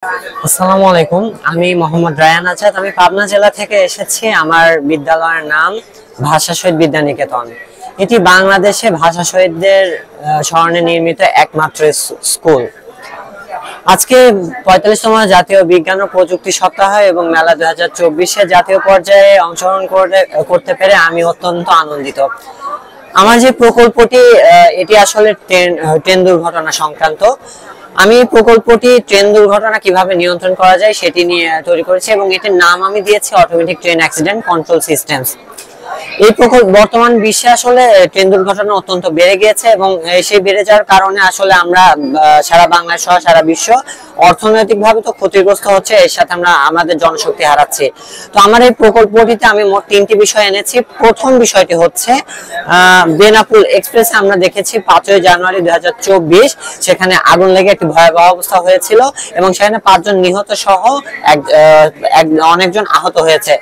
আসসালামু আলাইকুম। আমি মোহাম্মদ রায়ান আজাদ। আমি পাবনা জেলা থেকে এসেছি। আমার বিদ্যালয়ের নাম ভাষা শহীদ বিদ্যানিকেতন। এটি বাংলাদেশে ভাষা শহীদদের স্মরণে নির্মিত একমাত্র স্কুল। আজকে ৪৫তম জাতীয় বিজ্ঞান ও প্রযুক্তি সপ্তাহ এবং মেলা ২০২৪-এ জাতীয় পর্যায়ে অংশগ্রহণ করতে পেরে আমি অত্যন্ত আনন্দিত। আমার যে প্রকল্পটি এটি আসলে ট্রেন দুর্ঘটনা সংক্রান্ত। আমি প্রকল্পটি ট্রেন দুর্ঘটনা কিভাবে নিয়ন্ত্রণ করা যায় সেটি নিয়ে তৈরি করেছি এবং এটির নাম আমি দিয়েছি automatic train accident control systems. এই প্রকল্প বর্তমান বিশ্বে আসলে ট্রেন দুর্ঘটনা অত্যন্ত বেড়ে গিয়েছে এবং সেই বেড়ে যাওয়ার কারণে আসলে আমরা সারা বাংলাদেশ সহ সারা বিশ্ব অর্থনৈতিকভাবে তো ক্ষতিগ্রস্ত হচ্ছে, এর সাথে আমরা আমাদের জনশক্তি হারাচ্ছি। তো আমার এই প্রকল্পটিতে আমি মোট ৩টি বিষয় এনেছি। প্রথম বিষয়টি হচ্ছে বেনাপুল এক্সপ্রেসে আমরা দেখেছি ৫ই জানুয়ারি ২০২৪ সেখানে আগুন লেগে একটি ভয়াবহ অবস্থা হয়েছিল এবং সেখানে ৫ জন নিহত সহ অনেকজন আহত হয়েছে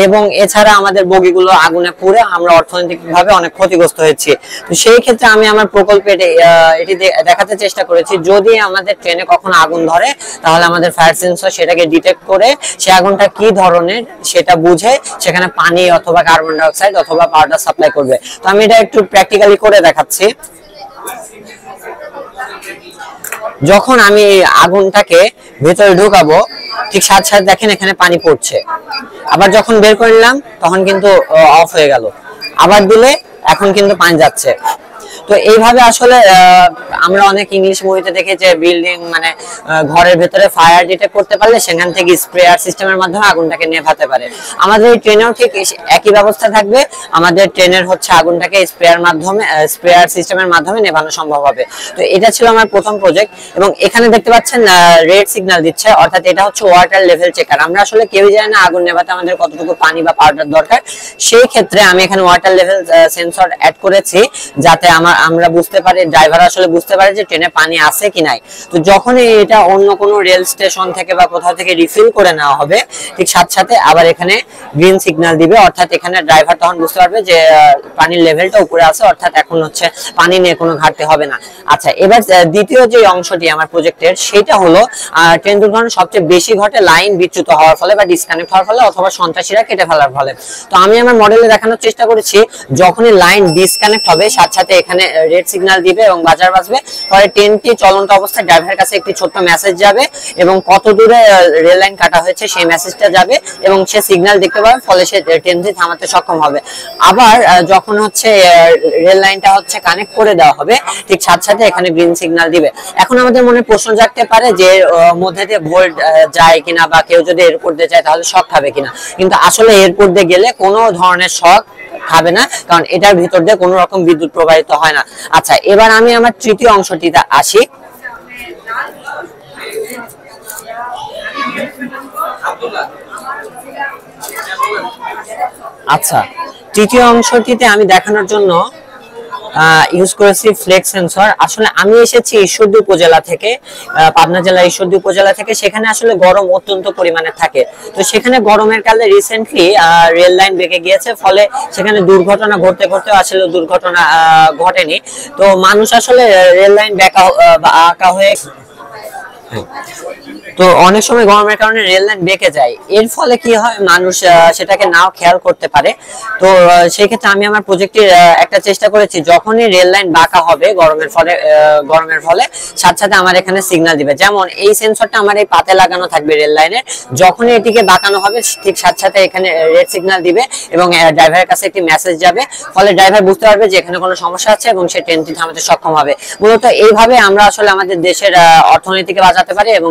এবং এছাড়া আমাদের বগিগুলো আগুনে পুড়ে আমরা অর্থনৈতিকভাবে অনেক ক্ষতিগ্রস্ত হয়েছি। তো সেই ক্ষেত্রে আমি আমার প্রকল্পে এটি দেখাতে চেষ্টা করেছি, যদি আমাদের ট্রেনে কখনো আগুন ধরে তাহলে আমাদের ফায়ার সেন্সর সেটাকে ডিটেক্ট করে সে আগুনটা কি ধরনের সেটা বুঝে সেখানে পানি অথবা কার্বন ডাই অক্সাইড অথবা পাউডার সাপ্লাই করবে। তো আমি এটা একটু প্র্যাকটিক্যালি করে দেখাচ্ছি। যখন আমি আগুনটাকে ভেতরে ঢুকাবো ঠিক সাথে সাথে দেখেন এখানে পানি পড়ছে, আবার যখন বের করে নিলাম তখন কিন্তু অফ হয়ে গেল, আবার দিলে এখন কিন্তু পানি যাচ্ছে। তো এইভাবে আসলে আমরা অনেক ইংলিশ মুভিতে দেখি যে বিল্ডিং মানে ঘরের ভেতরে ফায়ার ডিটেক্ট করতে পারলে সেখান থেকে স্প্রেয়ার সিস্টেমের মাধ্যমে আগুনটাকে নেভাতে পারে। আমাদের এই ট্রেনেও ঠিক একই ব্যবস্থা থাকবে। আমাদের ট্রেনের হচ্ছে আগুনটাকে স্প্রেয়ার সিস্টেমের মাধ্যমে নেভানো সম্ভব হবে। তো এটা ছিল আমার প্রথম প্রজেক্ট এবং এখানে দেখতে পাচ্ছেন রেড সিগন্যাল দিচ্ছে, অর্থাৎ এটা হচ্ছে ওয়াটার লেভেল চেকার। আমরা আসলে কেউই জানি না আগুন নেভাতে আমাদের কতটুকু পানি বা পাউডার দরকার। সেই ক্ষেত্রে আমি এখানে ওয়াটার লেভেল সেন্সর অ্যাড করেছি যাতে আমরা বুঝতে পারি, ড্রাইভার আসলে বুঝতে পারে যে ট্রেনে পানি আছে কি নাই। তো যখনই এটা অন্য কোনো রেল স্টেশন থেকে বা কোথাও থেকে রিফিল করে নেওয়া হবে ঠিক সাথে সাথে আবার এখানে গ্রিন সিগন্যাল দিবে, অর্থাৎ এখানে ড্রাইভার তখন বুঝতে পারবে যে পানির লেভেলটা উপরে আছে, অর্থাৎ এখন হচ্ছে পানি নিয়ে কোনো ঘাটতি হবে না। আচ্ছা, এবার দ্বিতীয় যে অংশটি আমার প্রজেক্টের সেটা হলো ট্রেন দুর্ঘটনা সবচেয়ে বেশি ঘটে লাইন বিচ্যুত হওয়ার ফলে বা ডিসকানেক্ট হওয়ার ফলে অথবা সন্ত্রাসীরা কেটে ফেলার ফলে। তো আমি আমার মডেলে দেখানোর চেষ্টা করেছি যখনই লাইন ডিসকানেক্ট হবে সাথে সাথে এখানে রেড সিগন্যাল দিবে এবং বাজার বাজবে, পরে ট্রেনটি চলন্ত অবস্থায় ড্রাইভারের কাছে একটি ছোট্ট মেসেজ যাবে এবং কত দূরে রেল লাইন কাটা হয়েছে সেই মেসেজটা যাবে এবং সে সিগন্যাল দেখতে পাবে, ফলে সে ট্রেনটি থামাতে সক্ষম হবে। আবার যখন হচ্ছে রেল লাইনটা হচ্ছে কানেক্ট করে দেওয়া হবে ঠিক সাথে সাথে এখানে গ্রিন সিগন্যাল দিবে। এখন আমাদের মনে প্রশ্ন জাগতে পারে যে মধ্যে দিয়ে ভোল্ট যায় কিনা বা কেউ যদি এয়ারপোর্ট দিয়ে যায় তাহলে শক খাবে কিনা, কিন্তু আসলে এয়ারপোর্ট দিয়ে গেলে কোনো ধরনের শক খাবে না, কারণ এটার ভিতর দিয়ে কোনো রকম বিদ্যুৎ প্রবাহিত হয় না। আচ্ছা, এবার আমি আমার তৃতীয় অংশটিতে আসি। আচ্ছা, তৃতীয় অংশটিতে আমি দেখানোর জন্য ইউজ করেছি ফ্লেক্স সেন্সর। আসলে আমি এসেছি ঈশ্বরদী উপজেলা থেকে, পাবনা জেলার ঈশ্বরদী উপজেলা থেকে। সেখানে আসলে গরম অত্যন্ত পরিমাণে থাকে। তো সেখানে গরমের কালে রিসেন্টলি রেল লাইন বেঁকে গিয়েছে, ফলে সেখানে দুর্ঘটনা ঘটতে ঘটতে আসলে দুর্ঘটনা ঘটেনি। তো মানুষ আসলে রেল লাইন বাঁকা হয়ে তো অনেক সময় গরমের কারণে রেল লাইন বেঁকে যায়, এর ফলে কি হয় মানুষ সেটাকে নাও খেয়াল করতে পারে। তো সেই ক্ষেত্রে আমি আমার প্রজেক্টের একটা চেষ্টা করেছি যখনই রেল লাইন বাঁকা হবে গরমের ফলে সাথে সাথে আমার এখানে সিগন্যাল দিবে। যেমন এই সেন্সরটা আমার এই পাতে লাগানো থাকবে রেল লাইনের, যখনই এটিকে বাঁকানো হবে ঠিক সাথে সাথে এখানে রেড সিগন্যাল দিবে এবং ড্রাইভারের কাছে একটি মেসেজ যাবে, ফলে ড্রাইভার বুঝতে পারবে যে এখানে কোনো সমস্যা আছে এবং সে ট্রেনটি থামাতে সক্ষম হবে। মূলত এইভাবে আমরা আসলে আমাদের দেশের অর্থনীতিকে বাঁচাতে পারি এবং